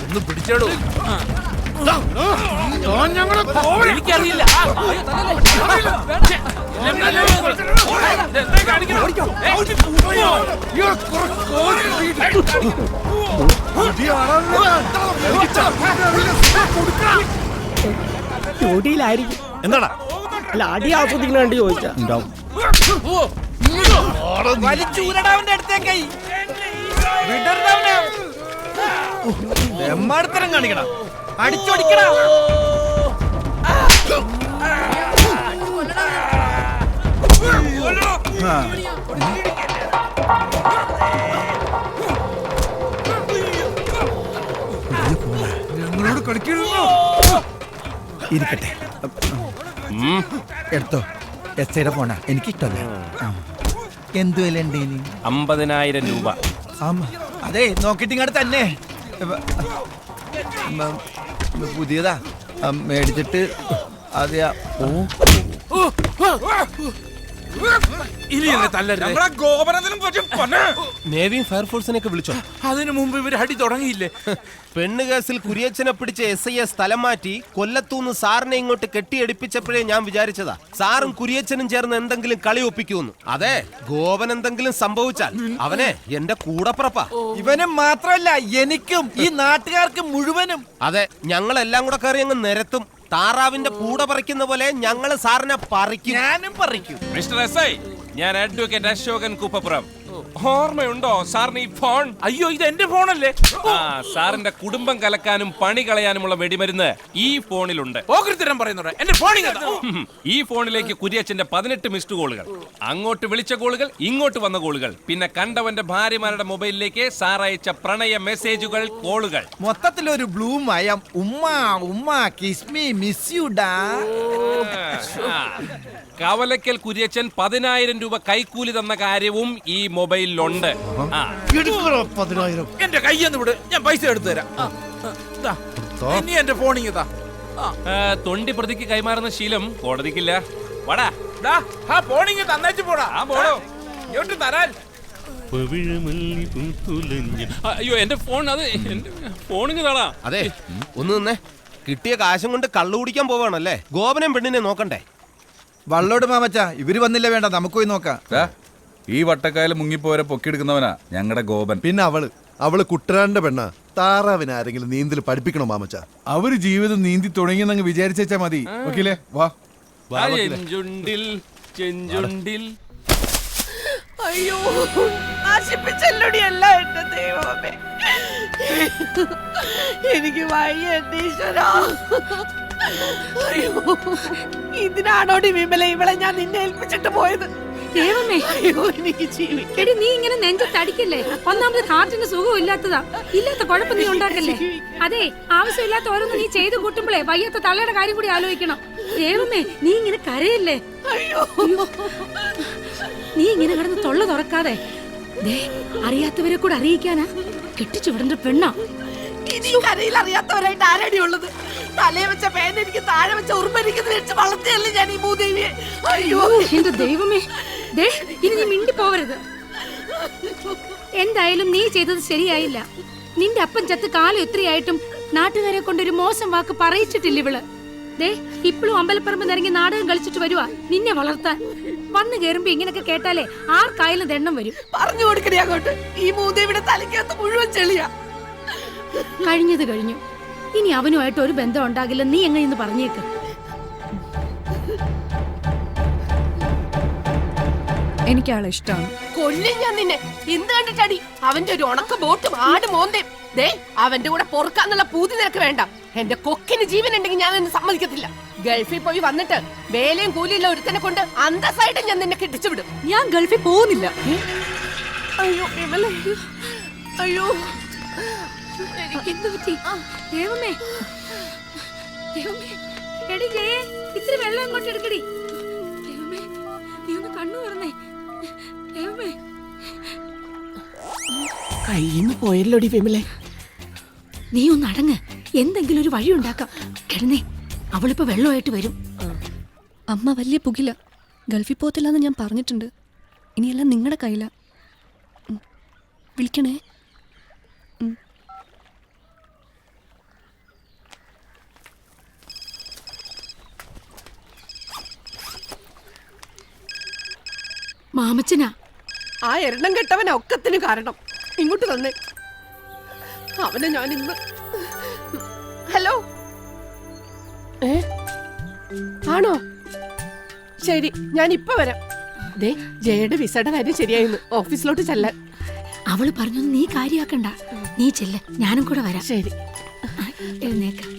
ഒന്ന് പിടിച്ചോളൂ. എനിക്കറിയില്ല. എന്താടാ? അല്ല, അടി ആസ്വദിക്കണ കണ്ട് ചോദിച്ചാ വലിച്ചൂരടാവന്റെ അടുത്തേക്കായി എമ്മാടത്തരം കാണിക്കണ, അടിച്ചോടിക്കണ. ഞങ്ങളോട് കളിക്കണോ? ഇരിക്കട്ടെ, എടുത്തോ. എസ്ഐയുടെ ഫോണാ, എനിക്കിഷ്ടല്ല. എന്തു വില ഉണ്ട്? 50,000 രൂപ. അതെ, നോക്കിട്ട് ഇങ്ങോട്ട് തന്നെ. പുതിയതാ, മേടിച്ചിട്ട് അതെയാ. നേവിയും ഫയർഫോഴ്സിനെയൊക്കെ വിളിച്ചോ? അതിനു മുമ്പ് ഇവർ അടി തുടങ്ങിയില്ലേ? പെണ്ണ് കേസിൽ കുരിയച്ചനെ പിടിച്ച SI സ്ഥലം മാറ്റി കൊല്ലത്തൂന്ന് സാറിനെ ഇങ്ങോട്ട് കെട്ടിയടിപ്പിച്ചപ്പോഴേ ഞാൻ വിചാരിച്ചതാ സാറും കുരിയച്ചനും ചേർന്ന് എന്തെങ്കിലും കളി ഒപ്പിക്കൂന്ന്. അതെ, ഗോപൻ എന്തെങ്കിലും സംഭവിച്ചാൽ അവനെ എന്റെ കൂടപ്പുറപ്പാ. ഇവന് മാത്രല്ല, എനിക്കും ഈ നാട്ടുകാർക്ക് മുഴുവനും. അതെ, ഞങ്ങളെല്ലാം കൂടെ കയറി അങ്ങ് നിരത്തും. താറാവിന്റെ കൂടെ പറിക്കുന്ന പോലെ ഞങ്ങള് സാറിനെ പറിക്കും. ഞാനും പറിക്കും. മിസ്റ്റർ SI, ഞാൻ അഡ്വക്കേറ്റ് അശോകൻ കുപ്പപ്പുറം. ഓർമ്മയുണ്ടോ സാറിന് ഈ ഫോൺ? അയ്യോ, ഇത് എന്റെ ഫോണല്ലേ? സാറിന്റെ കുടുംബം കലക്കാനും പണി കളയാനുമുള്ള വെടിമരുന്ന് ഈ ഫോണിലുണ്ട്. എന്റെ ഫോണിൽ ഈ ഫോണിലേക്ക് കുര്യച്ചന്റെ 18 മിസ്ഡ് കോളുകൾ, അങ്ങോട്ട് വിളിച്ച കോളുകൾ, ഇങ്ങോട്ട് വന്ന കോളുകൾ, പിന്നെ കണ്ടവന്റെ ഭാര്യമാരുടെ മൊബൈലിലേക്ക് സാർ അയച്ച പ്രണയ മെസ്സേജുകൾ, കോളുകൾ. മൊത്തത്തിലൊരു ബ്ലൂ മയം. ഉമ്മ ഉമ്മ കിസ്മി മിസ് യു ഡാ. കവലക്കൽ കുര്യച്ചൻ 10,000 രൂപ കൈക്കൂലി തന്ന കാര്യവും ഈ മൊബൈലിലുണ്ട്. എന്റെ കയ്യെന്ന് വിട്, ഞാൻ പൈസ എടുത്തു തരാം. ഇനി എന്റെ ഫോണിങ് താ. തൊണ്ടി പ്രതിക്ക് കൈമാറുന്ന ശീലം കോടതിക്കില്ല. വാടാ, ഫോണിങ് തന്നേച്ചു പോടാ. പോടോ. ഇങ്ങോട്ട് തരാൻ. അയ്യോ, എന്റെ ഫോൺ, അത് എന്റെ ഫോണിങ് താടാ. അതെ, ഒന്ന് നിന്നേ. കിട്ടിയ കാശും കൊണ്ട് കള്ളു കുടിക്കാൻ പോവാണല്ലേ? ഗോപനം പെണ്ണിനെ നോക്കണ്ടേ? വള്ളോട് മാമച്ചാ, ഇവര് വന്നില്ല, വേണ്ട, നമുക്ക് പോയി നോക്കാം. ഈ വട്ടക്കായൽ മുങ്ങിപ്പോരെ പൊക്കിയെടുക്കുന്നവനാ ഞങ്ങളുടെ ഗോപൻ. പിന്നെ അവള് കുട്ടരാന്റെ പെണ്ണ. താറാവിനെ ആരെങ്കിലും നീന്തൽ പഠിപ്പിക്കണോ മാമച്ച? അവര് ജീവിതം നീന്തി തുടങ്ങിയെന്നങ്ങ് വിചാരിച്ചാ മതി. ഓക്കില്ലേ, വാ. ചെഞ്ചുണ്ടിൽ ചെഞ്ചുണ്ടിൽ. അയ്യോ, നശിപ്പിച്ചല്ലോടി അല്ല എന്റെ ദൈവമേ. എനിക്ക് വയ്യ എന്റെ ഈശ്വരാ. അയ്യോ, ഇതിനാണോടി വിമല ഇവളെ ഞാൻ നിന്നെ ഏൽപ്പിച്ചിട്ട് പോയത്? ദൈവമേ, അയ്യോ, എനിക്ക് ജീവിക്കണം. എടി, നീ ഇങ്ങനെ നെഞ്ചത്തടിക്കല്ലേ? ഒന്നാമത് ഹാർട്ടിന് സുഖം ഇല്ലാത്തതാ. ഇല്ലാത്ത കുഴപ്പം നീ ഉണ്ടാക്കല്ലേ? അതെ, ആവശ്യമില്ലാത്ത ഓരോന്ന് നീ ചെയ്തു കൂട്ടുമ്പോഴേ വയ്യാത്ത തള്ളയുടെ കാര്യം കൂടി ആലോചിക്കണം. ദൈവമേ, നീ ഇങ്ങനെ കരയല്ലേ? അയ്യോ, നീ ഇങ്ങനെ കിടന്ന് തൊള്ള തുറക്കാതെ. അറിയാത്തവരെ കൂടെ അറിയിക്കാനാ കെട്ടിച്ചു വിടേണ്ട പെണ്ണാ. ഇനി കരയിൽ അറിയാത്തവരായിട്ട് ആരടി ഉള്ളത്? തലയെ വെച്ച പേന എനിക്ക് താഴെ വെച്ച ഉറുമ്പരിക്കുന്നത് വെച്ച് വളർത്തിയല്ലേ ഞാൻ ഈ ഭൂദേവിയെ. അയ്യോ എന്റെ ദൈവമേ, ഇനി നീ മിണ്ടി പോവരുത്. എന്തായാലും നീ ചെയ്തത് ശരിയായില്ല. നിന്റെ അപ്പൻ ചത്ത് കാലം എത്രയായിട്ടും നാട്ടുകാരെ കൊണ്ടൊരു മോശം വാക്ക് പറയിച്ചിട്ടില്ല ഇവള്. ഇപ്പോഴും അമ്പലപ്പറമ്പ് നിറങ്ങി നാടകം കളിച്ചിട്ട് വരുവാ നിന്നെ വളർത്താൻ. വന്നു കേറുമ്പോ ഇങ്ങനൊക്കെ കേട്ടാലേ ആർക്കായാലും ദണ്ണം വരും. പറഞ്ഞു കൊടുക്കണേ അങ്ങോട്ട്. ഈ ഭൂദേവിയുടെ തലയ്ക്കകത്ത് മുഴുവൻ ചെളിയാ. കഴിഞ്ഞത് കഴിഞ്ഞു. ഇനി അവനുമായിട്ട് ഒരു ബന്ധം ഉണ്ടാകില്ല. നീ എങ്ങനെയെന്ന് പറഞ്ഞേക്ക്. എനിക്ക് ആളെ ഇഷ്ടമാണ്. കൊല്ലും ഞാൻ നിന്നെ. എന്ത് കണ്ടിട്ടടി? അവന്റെ ഒരു ഉണക്ക ബോട്ടും ആട് മോന്തയും. അവന്റെ കൂടെ പൊറുക്കാന്നുള്ള പൂതി നിനക്ക് വേണ്ട. എന്റെ കൊക്കിന് ജീവൻ ഉണ്ടെങ്കിൽ ഞാൻ നിന്നെ സമ്മതിക്കത്തില്ല. ഗൾഫിൽ പോയി വന്നിട്ട് വേലയും കൂലിയുള്ള ഒരുത്തനെ കൊണ്ട് അന്തസ്സായിട്ട് ഞാൻ നിന്നെ കെട്ടിച്ചു വിടും. ഞാൻ ഗൾഫിൽ പോകുന്നില്ല. അയ്യോ വിമല, അയ്യോ, ദൈവമേ, എടി ജയേ, ഇത്തിരി വെള്ളം അങ്ങോട്ട് എടുക്കടി. ദൈവമേ, നീ ഒന്ന് കണ്ണു തുറന്നേ. ദൈവമേ, കയ്യിന്ന് പോയല്ലോടി വിമലെ. നീ ഒന്ന് അടങ്ങ്. എന്തെങ്കിലും ഒരു വഴി ഉണ്ടാക്കാം. കിടന്നേ, അവളിപ്പോ വെള്ളമായിട്ട് വരും. അമ്മ വലിയ പുകില. ഗൾഫിൽ പോകത്തില്ലെന്ന് ഞാൻ പറഞ്ഞിട്ടുണ്ട്. ഇനിയെല്ലാം നിങ്ങളുടെ കയ്യില. വിളിക്കണേ. മാമച്ചനാ. ആ എണ്ണം കെട്ടവൻ ഒക്കത്തിന് കാരണം. ഇങ്ങോട്ട് തന്നെ അവനെ ഞാൻ ഇന്ന്. ഹലോ, ആണോ? ശരി, ഞാൻ ഇപ്പൊ വരാം. ദേ, ജയയുടെ വിസയുടെ കാര്യം ശരിയായിരുന്നു. ഓഫീസിലോട്ട് ചെല്ലാൻ. അവള് പറഞ്ഞൊന്നും നീ കാര്യാക്കണ്ട. നീ ചെല്ല, ഞാനും കൂടെ വരാം. ശരി. എഴുന്നേക്ക.